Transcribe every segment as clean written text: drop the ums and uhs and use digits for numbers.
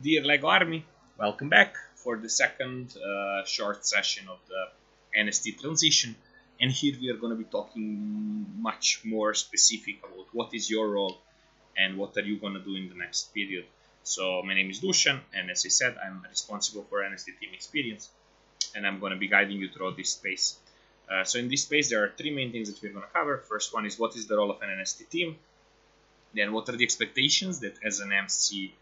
Dear LEGO Army, welcome back for the second short session of the NST transition. And here we are going to be talking much more specific about what is your role and what are you going to do in the next period. So my name is Dusan, and as I said, I'm responsible for NST team experience, and I'm going to be guiding you throughout this space. So in this space, there are three main things that we're going to cover. First one is what is the role of an NST team. Then what are the expectations that as an MC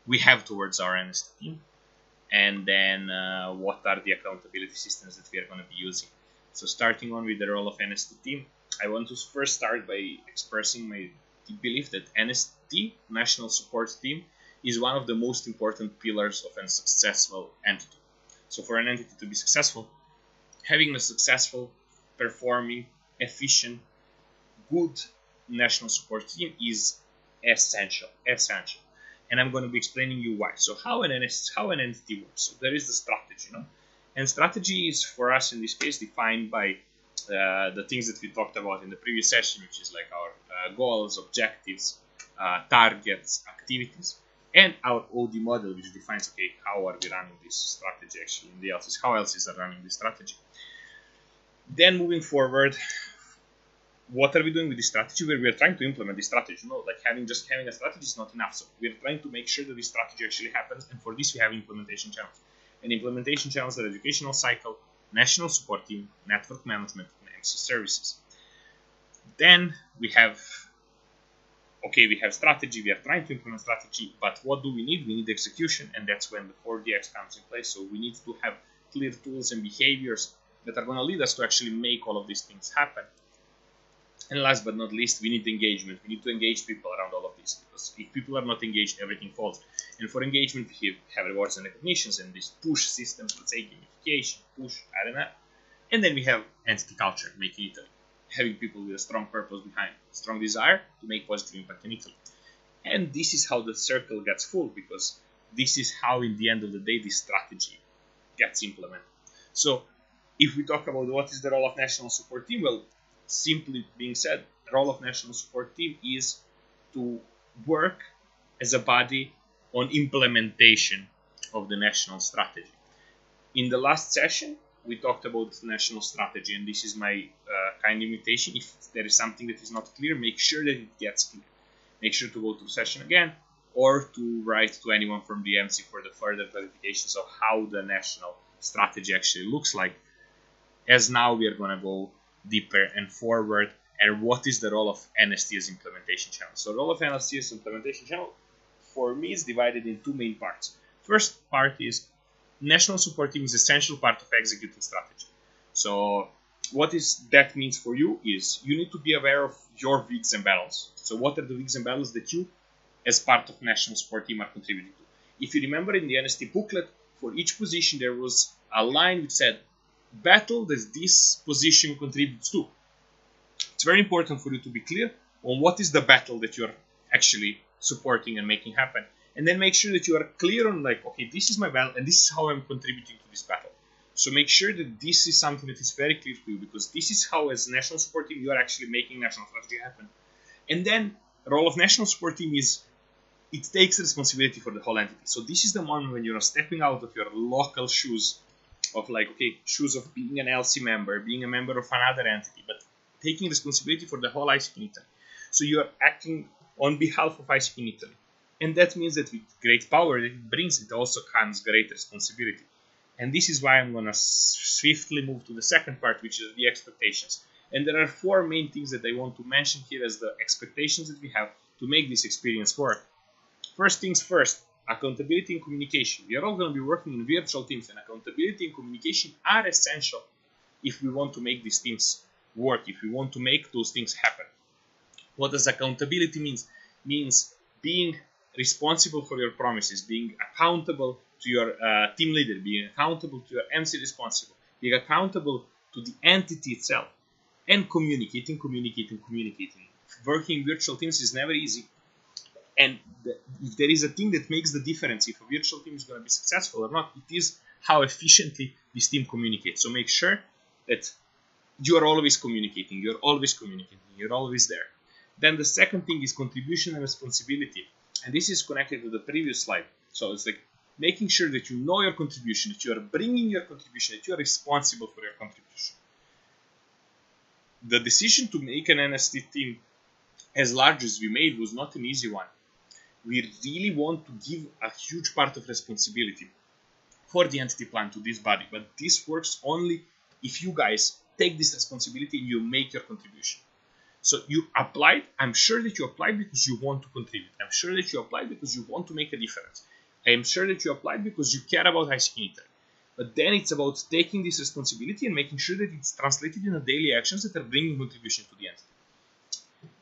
we have towards our NST team, and then what are the accountability systems that we are going to be using. So starting on with the role of NST team, I want to first start by expressing my belief that NST, National Support Team, is one of the most important pillars of a successful entity. So for an entity to be successful, having a successful, performing, efficient, good national support team is essential. And I'm going to be explaining you why. So how an entity works. So there is the strategy, and strategy is for us in this case defined by the things that we talked about in the previous session, which is like our goals, objectives, targets, activities, and our OD model, which defines how are we running this strategy actually in the office, how else is running this strategy. Then moving forward, what are we doing with this strategy? Where we are trying to implement this strategy. Like having a strategy is not enough. So we are trying to make sure that this strategy actually happens, and for this we have implementation channels. And implementation channels are educational cycle, national support team, network management, and MC services. Then we have strategy. We are trying to implement strategy, but what do we need? We need execution, and that's when the 4DX comes in place. So we need to have clear tools and behaviors that are going to lead us to actually make all of these things happen. And last but not least, we need engagement. We need to engage people around all of this, because if people are not engaged, everything falls. And for engagement, we have rewards and recognitions and these push systems, let's say gamification, push, I don't know. And then we have entity culture, making Italy, having people with a strong purpose behind, strong desire to make positive impact in Italy. And this is how the circle gets full, because this is how, in the end of the day, this strategy gets implemented. So if we talk about what is the role of national support team, well, simply being said, the role of national support team is to work as a body on implementation of the national strategy. In the last session, we talked about the national strategy, and this is my kind invitation. If there is something that is not clear, make sure that it gets clear. Make sure to go to the session again, or to write to anyone from the MC for the further clarifications of how the national strategy actually looks like. As now we are going to go deeper and forward, and what is the role of NST as implementation channel. So the role of NST as implementation channel for me is divided in two main parts. First part is national support team is essential part of executing strategy. So what is that means for you is you need to be aware of your weeks and battles. So what are the weeks and battles that you as part of national support team are contributing to? If you remember in the NST booklet, for each position there was a line which said battle that this position contributes to. It's very important for you to be clear on what is the battle that you're actually supporting and making happen, and then make sure that you are clear on this is my battle and this is how I'm contributing to this battle. So make sure that this is something that is very clear to you, because this is how, as national support team, you are actually making national strategy happen. And then the role of national support team is it takes responsibility for the whole entity. So this is the moment when you're stepping out of your local shoes of shoes of being an LC member, being a member of another entity, but taking responsibility for the whole AIESEC in Italy. So you are acting on behalf of AIESEC in Italy. And that means that with great power that it brings, it also comes great responsibility. And this is why I'm going to swiftly move to the second part, which is the expectations. And there are four main things that I want to mention here as the expectations that we have to make this experience work. First things first, accountability and communication. We are all going to be working in virtual teams, and accountability and communication are essential if we want to make these teams work, if we want to make those things happen. What does accountability mean? Means being responsible for your promises, being accountable to your team leader, being accountable to your MC responsible, being accountable to the entity itself, and communicating. Working in virtual teams is never easy. And if there is a thing that makes the difference if a virtual team is going to be successful or not, it is how efficiently this team communicates. So make sure that you are always communicating, you're always there. Then the second thing is contribution and responsibility. And this is connected to the previous slide. So it's like making sure that you know your contribution, that you are bringing your contribution, that you are responsible for your contribution. The decision to make an NST team as large as we made was not an easy one. We really want to give a huge part of responsibility for the entity plan to this body, but this works only if you guys take this responsibility and you make your contribution. So you applied. I'm sure that you applied because you want to contribute. I'm sure that you applied because you want to make a difference. I am sure that you applied because you care about AIESEC in Italy. But then it's about taking this responsibility and making sure that it's translated into daily actions that are bringing contribution to the entity.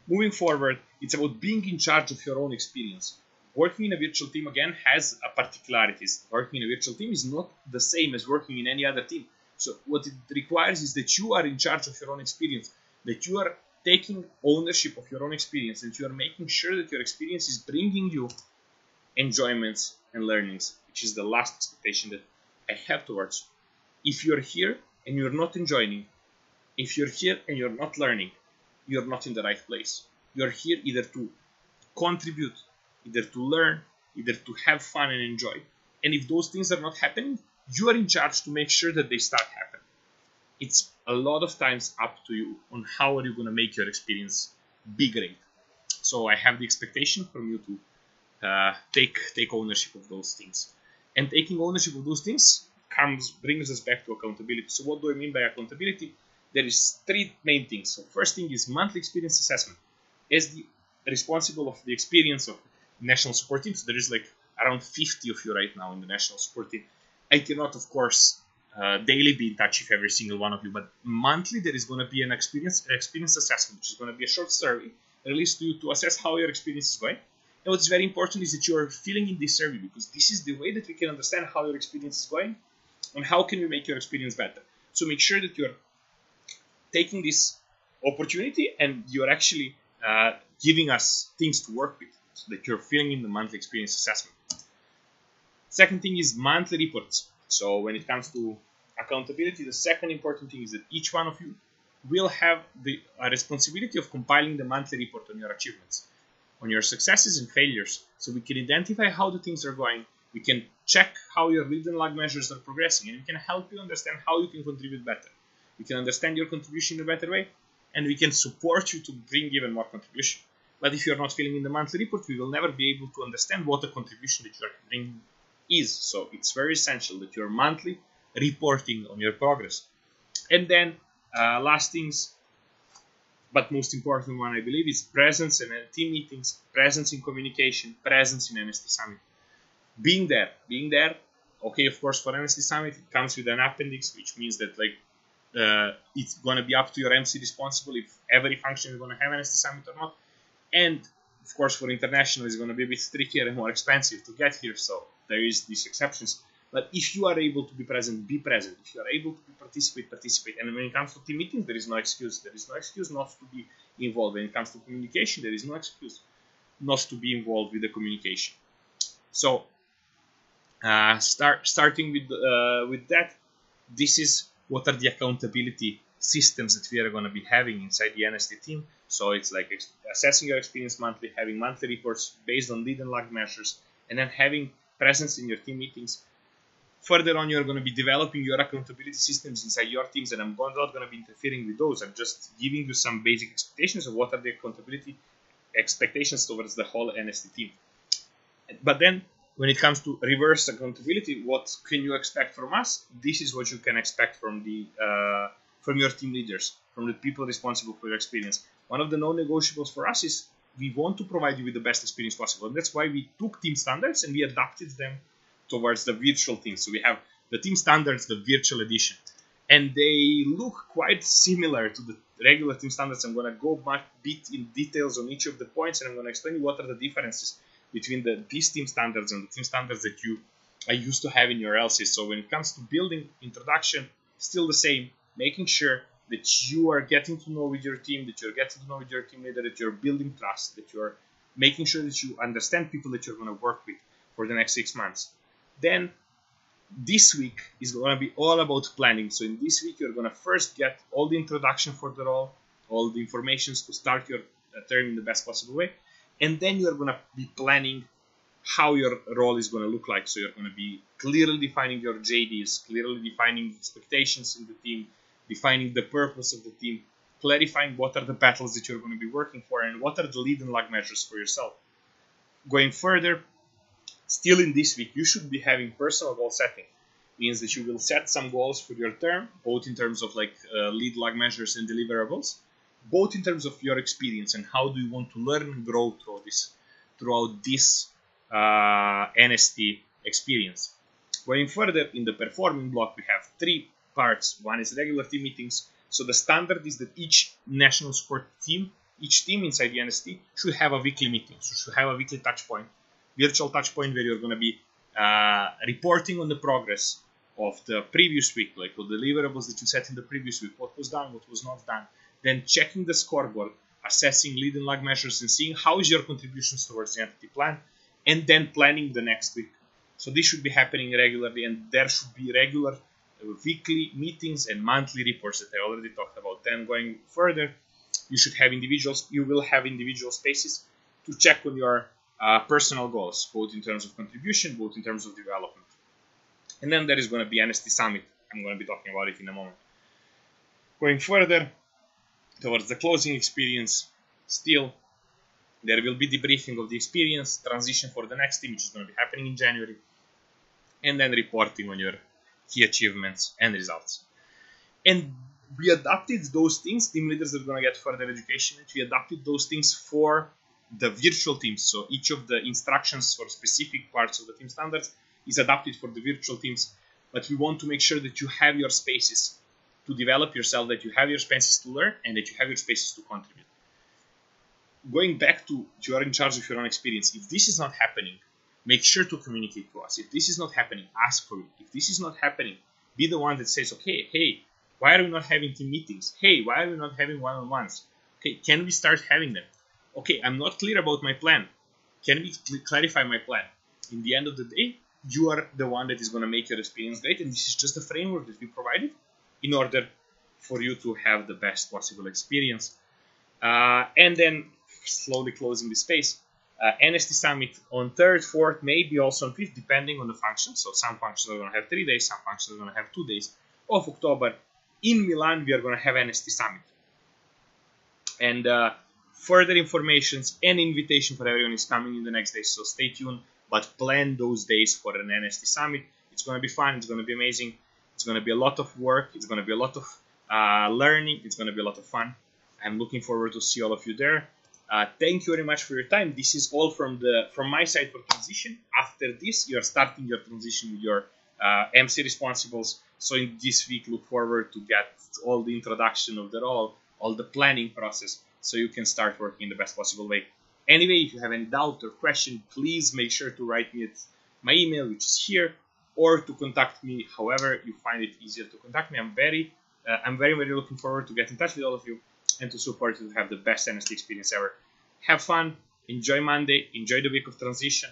Moving forward, it's about being in charge of your own experience. Working in a virtual team, again, has a particularities. Working in a virtual team is not the same as working in any other team. So what it requires is that you are in charge of your own experience, that you are taking ownership of your own experience, and you are making sure that your experience is bringing you enjoyments and learnings, which is the last expectation that I have towards you. If you're here and you're not enjoying, if you're here and you're not learning, you're not in the right place. You're here either to contribute, either to learn, either to have fun and enjoy. And if those things are not happening, you are in charge to make sure that they start happening. It's a lot of times up to you on how are you going to make your experience be great. So I have the expectation from you to take ownership of those things. And taking ownership of those things brings us back to accountability. So what do I mean by accountability? There is three main things. So first thing is monthly experience assessment. As the responsible of the experience of national support teams, there is like around 50 of you right now in the national support team. I cannot, of course, daily be in touch with every single one of you, but monthly there is going to be an experience assessment, which is going to be a short survey released to you to assess how your experience is going. And what's very important is that you are filling in this survey, because this is the way that we can understand how your experience is going and how can we make your experience better. So make sure that you're taking this opportunity and you're actually giving us things to work with, so that you're filling in the monthly experience assessment. Second thing is monthly reports. So when it comes to accountability, the second important thing is that each one of you will have the responsibility of compiling the monthly report on your achievements, on your successes and failures, so we can identify how the things are going, we can check how your lead and lag measures are progressing, and we can help you understand how you can contribute better. We can understand your contribution in a better way, and we can support you to bring even more contribution. But if you're not filling in the monthly report, we will never be able to understand what the contribution that you're bringing is. So it's very essential that you're monthly reporting on your progress. And then last things, but most important one, I believe, is presence in team meetings, presence in communication, presence in NST Summit. Being there. Okay, of course, for NST Summit, it comes with an appendix, which means that it's going to be up to your MC responsible if every function is going to have NST Summit or not. And of course, for international, it's going to be a bit trickier and more expensive to get here, so there is these exceptions. But if you are able to be present, be present. If you are able to participate. And when it comes to team meetings, there is no excuse. There is no excuse not to be involved. When it comes to communication, there is no excuse not to be involved with the communication. So, starting with that, this is what are the accountability systems that we are going to be having inside the NST team. So it's like assessing your experience monthly, having monthly reports based on lead and lag measures, and then having presence in your team meetings. Further on, you're going to be developing your accountability systems inside your teams, and I'm not going to be interfering with those. I'm just giving you some basic expectations of what are the accountability expectations towards the whole NST team. But then, when it comes to reverse accountability, what can you expect from us? This is what you can expect from your team leaders, from the people responsible for your experience. One of the non-negotiables for us is we want to provide you with the best experience possible. And that's why we took team standards and we adapted them towards the virtual team. So we have the team standards, the virtual edition. And they look quite similar to the regular team standards. I'm going to go a bit in details on each of the points, and I'm going to explain what are the differences between these team standards and the team standards that you are used to have in your LCs. So when it comes to building, introduction, still the same, making sure that you are getting to know with your team, that you're getting to know with your team leader, that you're building trust, that you're making sure that you understand people that you're going to work with for the next 6 months. Then this week is going to be all about planning. So in this week, you're going to first get all the introduction for the role, all the information to start your term in the best possible way. And then you're going to be planning how your role is going to look like. So you're going to be clearly defining your JDs, clearly defining expectations in the team, defining the purpose of the team, clarifying what are the battles that you're going to be working for, and what are the lead and lag measures for yourself. Going further, still in this week, you should be having personal goal setting. Means that you will set some goals for your term, both in terms of like lead lag measures and deliverables, both in terms of your experience and how do you want to learn and grow throughout this NST experience. Going further, in the performing block, we have 3 parts. One is regular team meetings. So the standard is that each national sport team, each team inside the NST should have a weekly meeting. So should have a weekly touch point, virtual touch point, where you're going to be reporting on the progress of the previous week, like the deliverables that you set in the previous week, what was done, what was not done, then checking the scoreboard, assessing lead and lag measures, and seeing how is your contributions towards the entity plan, and then planning the next week. So this should be happening regularly, and there should be regular weekly meetings and monthly reports that I already talked about. Then going further, you will have individual spaces to check on your personal goals, both in terms of contribution, both in terms of development. And then there is going to be NST Summit. I'm going to be talking about it in a moment. Going further towards the closing experience, still there will be debriefing of the experience, transition for the next team, which is going to be happening in January, and then reporting on your key achievements and results. And we adapted those things. Team leaders are going to get further education. We adapted those things for the virtual teams. So each of the instructions for specific parts of the team standards is adapted for the virtual teams. But we want to make sure that you have your spaces to develop yourself, that you have your spaces to learn, and that you have your spaces to contribute. Going back to you are in charge of your own experience. If this is not happening, make sure to communicate to us. If this is not happening, ask for it. If this is not happening, be the one that says, okay, hey, why are we not having team meetings? Hey, why are we not having one-on-ones? Okay, can we start having them? Okay, I'm not clear about my plan. Can we clarify my plan? In the end of the day, you are the one that is going to make your experience great, and this is just a framework that we provided in order for you to have the best possible experience. And then slowly closing the space. NST Summit on 3rd, 4th, maybe also on 5th, depending on the function. So some functions are going to have 3 days, some functions are going to have 2 days of October. In Milan, we are going to have NST Summit. And further informations and invitation for everyone is coming in the next days, so stay tuned. But plan those days for an NST Summit. It's going to be fun. It's going to be amazing. It's going to be a lot of work. It's going to be a lot of learning. It's going to be a lot of fun. I'm looking forward to see all of you there. Thank you very much for your time. This is all from my side for transition. After this, you are starting your transition with your MC responsibles. So in this week, look forward to get all the introduction of the role, all the planning process, so you can start working in the best possible way. Anyway, if you have any doubt or question, please make sure to write me at my email, which is here, or to contact me however you find it easier to contact me. I'm very, very looking forward to get in touch with all of you and to support you to have the best NST experience ever. Have fun, enjoy Monday, enjoy the week of transition,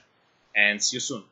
and see you soon.